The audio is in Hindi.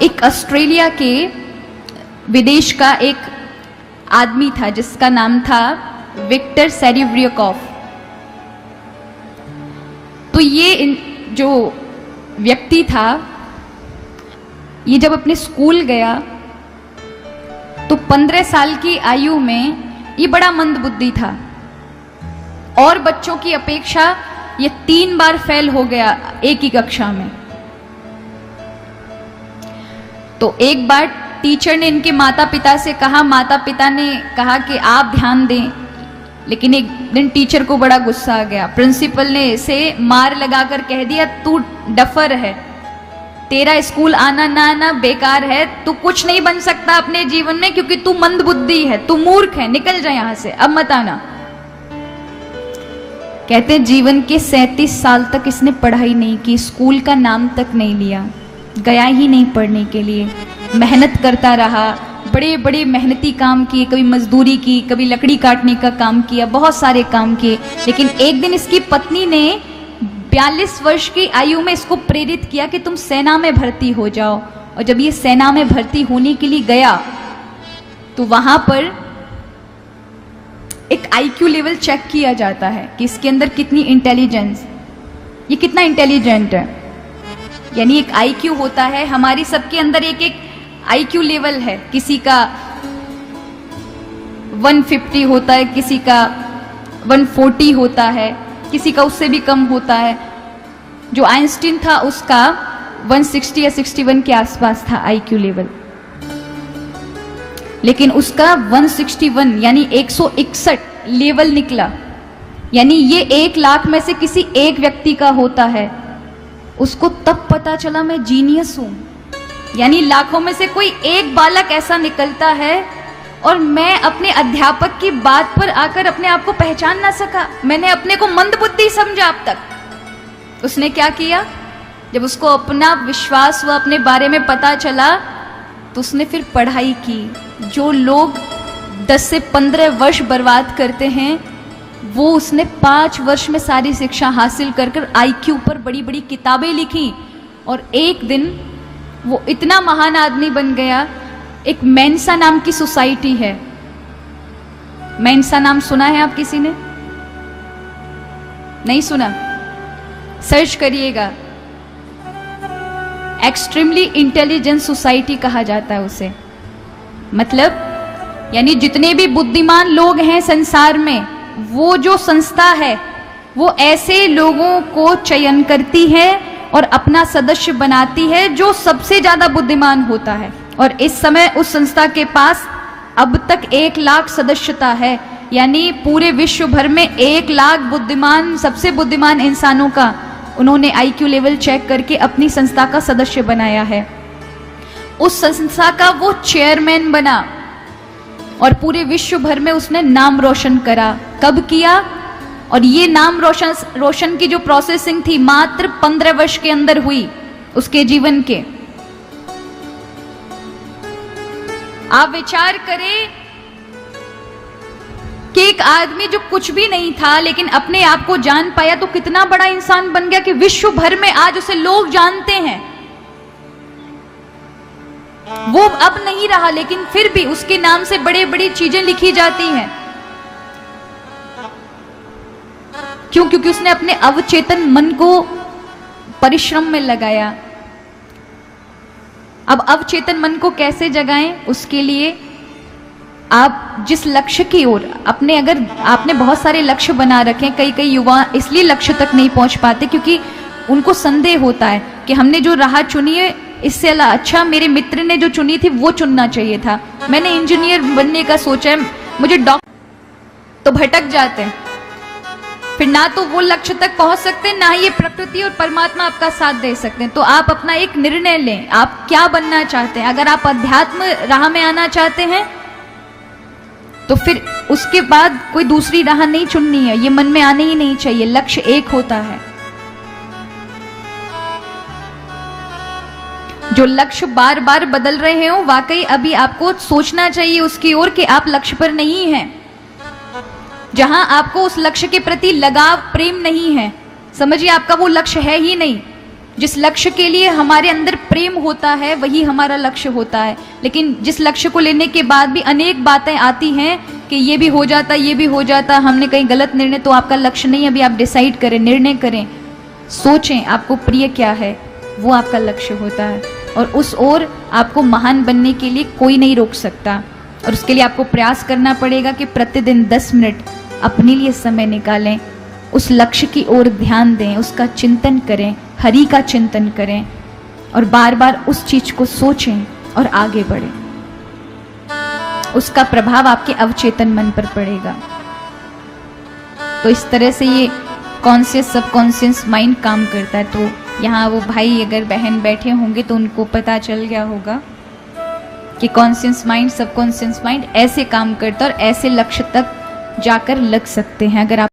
एक ऑस्ट्रेलिया के विदेश का एक आदमी था जिसका नाम था विक्टर सेरेब्रियाकोव। तो ये जो व्यक्ति था, ये जब अपने स्कूल गया तो 15 साल की आयु में ये बड़ा मंदबुद्धि था और बच्चों की अपेक्षा ये 3 बार फेल हो गया एक ही कक्षा में। तो एक बार टीचर ने इनके माता पिता से कहा, माता पिता ने कहा कि आप ध्यान दें, लेकिन एक दिन टीचर को बड़ा गुस्सा आ गया। प्रिंसिपल ने इसे मार लगाकर कह दिया, तू डफर है, तेरा स्कूल आना ना आना बेकार है, तू कुछ नहीं बन सकता अपने जीवन में क्योंकि तू मंदबुद्धि है, तू मूर्ख है, निकल जा यहां से, अब मत आना। कहते हैं जीवन के 37 साल तक इसने पढ़ाई नहीं की, स्कूल का नाम तक नहीं लिया, गया ही नहीं पढ़ने के लिए, मेहनत करता रहा, बड़े बड़े मेहनती काम किए, कभी मजदूरी की, कभी लकड़ी काटने का काम किया, बहुत सारे काम किए। लेकिन एक दिन इसकी पत्नी ने 42 वर्ष की आयु में इसको प्रेरित किया कि तुम सेना में भर्ती हो जाओ। और जब ये सेना में भर्ती होने के लिए गया तो वहां पर एक आईक्यू लेवल चेक किया जाता है कि इसके अंदर कितनी इंटेलिजेंस, ये कितना इंटेलिजेंट है। यानी एक आईक्यू होता है, हमारी सबके अंदर एक एक आईक्यू लेवल है, किसी का 150 होता है, किसी का 140 होता है, किसी का उससे भी कम होता है। जो आइंस्टीन था उसका 160 या 61 के आसपास था आईक्यू लेवल, लेकिन उसका 161 यानी 161 लेवल निकला। यानी ये 1 लाख में से किसी एक व्यक्ति का होता है। उसको तब पता चला मैं जीनियस हूं, यानी लाखों में से कोई एक बालक ऐसा निकलता है और मैं अपने अध्यापक की बात पर आकर अपने आप को पहचान ना सका, मैंने अपने को मंदबुद्धि समझा अब तक। उसने क्या किया, जब उसको अपना विश्वास हुआ, अपने बारे में पता चला, तो उसने फिर पढ़ाई की। जो लोग 10 से 15 वर्ष बर्बाद करते हैं वो उसने 5 वर्ष में सारी शिक्षा हासिल कर कर आईक्यू पर बड़ी बड़ी किताबें लिखी और एक दिन वो इतना महान आदमी बन गया। एक मेंसा नाम की सोसाइटी है, मेंसा नाम सुना है आप किसी ने? नहीं सुना? सर्च करिएगा, एक्सट्रीमली इंटेलिजेंट सोसाइटी कहा जाता है उसे। मतलब यानी जितने भी बुद्धिमान लोग हैं संसार में, वो जो संस्था है वो ऐसे लोगों को चयन करती है और अपना सदस्य बनाती है जो सबसे ज्यादा बुद्धिमान होता है। और इस समय उस संस्था के पास अब तक 1 लाख सदस्यता है, यानी पूरे विश्व भर में 1 लाख बुद्धिमान, सबसे बुद्धिमान इंसानों का उन्होंने आईक्यू लेवल चेक करके अपनी संस्था का सदस्य बनाया है। उस संस्था का वो चेयरमैन बना और पूरे विश्व भर में उसने नाम रोशन करा। कब किया? और ये नाम रोशन की जो प्रोसेसिंग थी मात्र 15 वर्ष के अंदर हुई उसके जीवन के। आप विचार करें कि एक आदमी जो कुछ भी नहीं था लेकिन अपने आप को जान पाया तो कितना बड़ा इंसान बन गया कि विश्व भर में आज उसे लोग जानते हैं। वो अब नहीं रहा लेकिन फिर भी उसके नाम से बड़े बड़ी चीजें लिखी जाती हैं। क्यों? क्योंकि उसने अपने अवचेतन मन को परिश्रम में लगाया। अब अवचेतन मन को कैसे जगाएं? उसके लिए आप जिस लक्ष्य की ओर अपने, अगर आपने बहुत सारे लक्ष्य बना रखे, कई युवा इसलिए लक्ष्य तक नहीं पहुंच पाते क्योंकि उनको संदेह होता है कि हमने जो राह चुनी है इससे अच्छा मेरे मित्र ने जो चुनी थी वो चुनना चाहिए था, मैंने इंजीनियर बनने का सोचा है, मुझे डॉक्टर, तो भटक जाते हैं। फिर ना तो वो लक्ष्य तक पहुंच सकते हैं, ना ही ये प्रकृति और परमात्मा आपका साथ दे सकते हैं। तो आप अपना एक निर्णय लें, आप क्या बनना चाहते हैं। अगर आप अध्यात्म राह में आना चाहते हैं तो फिर उसके बाद कोई दूसरी राह नहीं चुननी है, ये मन में आने ही नहीं चाहिए। लक्ष्य एक होता है। जो लक्ष्य बार बार बदल रहे हो, वाकई अभी आपको सोचना चाहिए उसकी ओर कि आप लक्ष्य पर नहीं हैं। जहां आपको उस लक्ष्य के प्रति लगाव, प्रेम नहीं है, समझिए आपका वो लक्ष्य है ही नहीं। जिस लक्ष्य के लिए हमारे अंदर प्रेम होता है वही हमारा लक्ष्य होता है। लेकिन जिस लक्ष्य को लेने के बाद भी अनेक बातें आती हैं कि ये भी हो जाता, ये भी हो जाता, हमने कहीं गलत निर्णय, तो आपका लक्ष्य नहीं। अभी आप डिसाइड करें, निर्णय करें, सोचें आपको प्रिय क्या है, वो आपका लक्ष्य होता है। और उस ओर आपको महान बनने के लिए कोई नहीं रोक सकता। और उसके लिए आपको प्रयास करना पड़ेगा कि प्रतिदिन 10 मिनट अपने लिए समय निकालें, उस लक्ष्य की ओर ध्यान दें, उसका चिंतन करें, हरि का चिंतन करें और बार बार उस चीज को सोचें और आगे बढ़ें। उसका प्रभाव आपके अवचेतन मन पर पड़ेगा। तो इस तरह से ये कॉन्शियस सबकॉन्शियस माइंड काम करता है। तो यहाँ वो भाई अगर बहन बैठे होंगे तो उनको पता चल गया होगा कि कॉन्शियस माइंड सबकॉन्शियस माइंड ऐसे काम करता है और ऐसे लक्ष्य तक जाकर लग सकते हैं। अगर आप